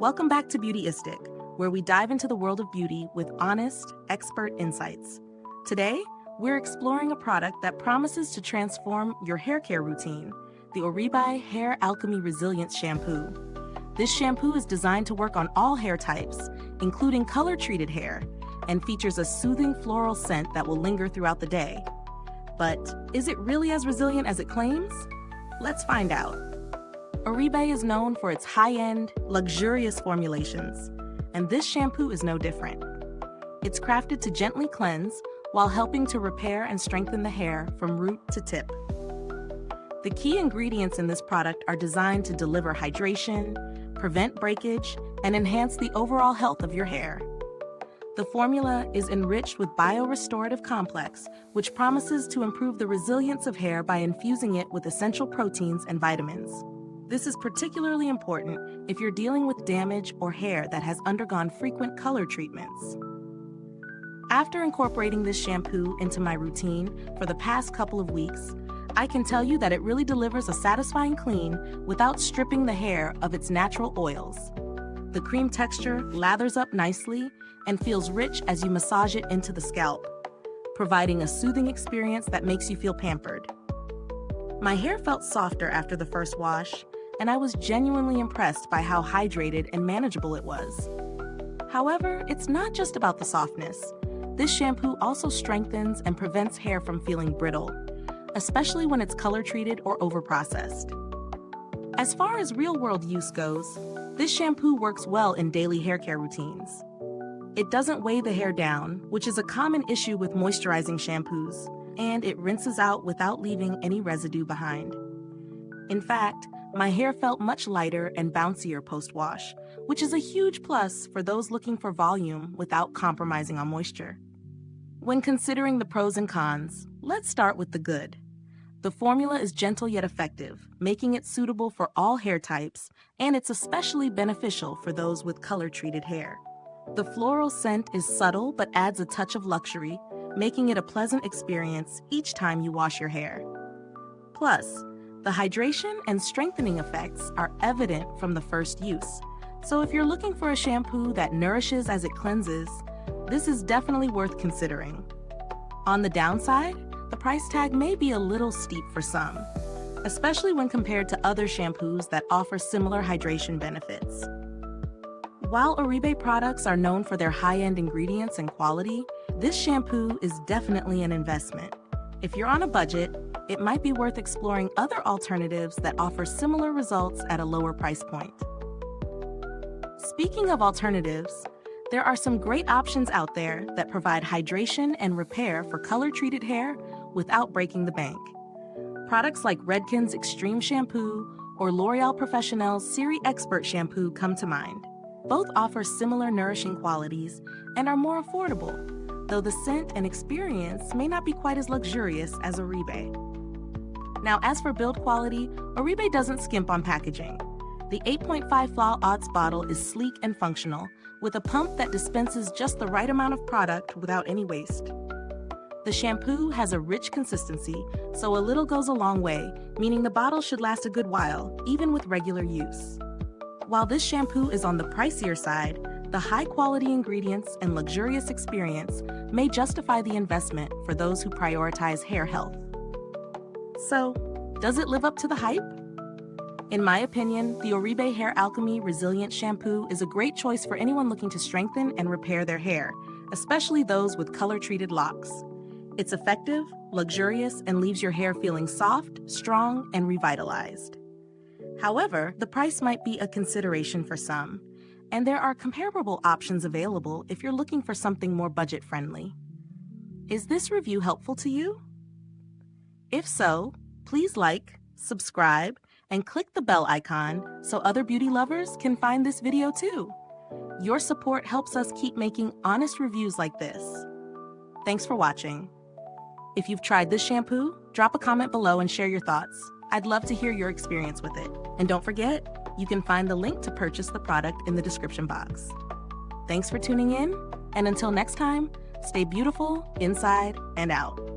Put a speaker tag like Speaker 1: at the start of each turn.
Speaker 1: Welcome back to Beautyistic, where we dive into the world of beauty with honest, expert insights. Today, we're exploring a product that promises to transform your hair care routine, the Oribe Hair Alchemy Resilience Shampoo. This shampoo is designed to work on all hair types, including color-treated hair, and features a soothing floral scent that will linger throughout the day. But is it really as resilient as it claims? Let's find out. Oribe is known for its high-end, luxurious formulations, and this shampoo is no different. It's crafted to gently cleanse while helping to repair and strengthen the hair from root to tip. The key ingredients in this product are designed to deliver hydration, prevent breakage, and enhance the overall health of your hair. The formula is enriched with biorestorative complex, which promises to improve the resilience of hair by infusing it with essential proteins and vitamins. This is particularly important if you're dealing with damage or hair that has undergone frequent color treatments. After incorporating this shampoo into my routine for the past couple of weeks, I can tell you that it really delivers a satisfying clean without stripping the hair of its natural oils. The cream texture lathers up nicely and feels rich as you massage it into the scalp, providing a soothing experience that makes you feel pampered. My hair felt softer after the first wash, and I was genuinely impressed by how hydrated and manageable it was. However, it's not just about the softness. This shampoo also strengthens and prevents hair from feeling brittle, especially when it's color-treated or over-processed. As far as real-world use goes, this shampoo works well in daily hair care routines. It doesn't weigh the hair down, which is a common issue with moisturizing shampoos, and it rinses out without leaving any residue behind. In fact, my hair felt much lighter and bouncier post-wash, which is a huge plus for those looking for volume without compromising on moisture. When considering the pros and cons, let's start with the good. The formula is gentle yet effective, making it suitable for all hair types, and it's especially beneficial for those with color-treated hair. The floral scent is subtle but adds a touch of luxury, making it a pleasant experience each time you wash your hair. Plus, the hydration and strengthening effects are evident from the first use, so if you're looking for a shampoo that nourishes as it cleanses, this is definitely worth considering. On the downside, the price tag may be a little steep for some, especially when compared to other shampoos that offer similar hydration benefits. While Oribe products are known for their high-end ingredients and quality, this shampoo is definitely an investment. If you're on a budget, it might be worth exploring other alternatives that offer similar results at a lower price point. Speaking of alternatives, there are some great options out there that provide hydration and repair for color-treated hair without breaking the bank. Products like Redken's Extreme Shampoo or L'Oreal Professionnel's Siri Expert Shampoo come to mind. Both offer similar nourishing qualities and are more affordable, though the scent and experience may not be quite as luxurious as Oribe. Now, as for build quality, Oribe doesn't skimp on packaging. The 8.5 fl oz bottle is sleek and functional, with a pump that dispenses just the right amount of product without any waste. The shampoo has a rich consistency, so a little goes a long way, meaning the bottle should last a good while, even with regular use. While this shampoo is on the pricier side, the high-quality ingredients and luxurious experience may justify the investment for those who prioritize hair health. So, does it live up to the hype? In my opinion, the Oribe Hair Alchemy Resilient Shampoo is a great choice for anyone looking to strengthen and repair their hair, especially those with color-treated locks. It's effective, luxurious, and leaves your hair feeling soft, strong, and revitalized. However, the price might be a consideration for some, and there are comparable options available if you're looking for something more budget-friendly. Is this review helpful to you? If so, please like, subscribe, and click the bell icon so other beauty lovers can find this video too. Your support helps us keep making honest reviews like this. Thanks for watching. If you've tried this shampoo, drop a comment below and share your thoughts. I'd love to hear your experience with it. And don't forget, you can find the link to purchase the product in the description box. Thanks for tuning in, and until next time, stay beautiful inside and out.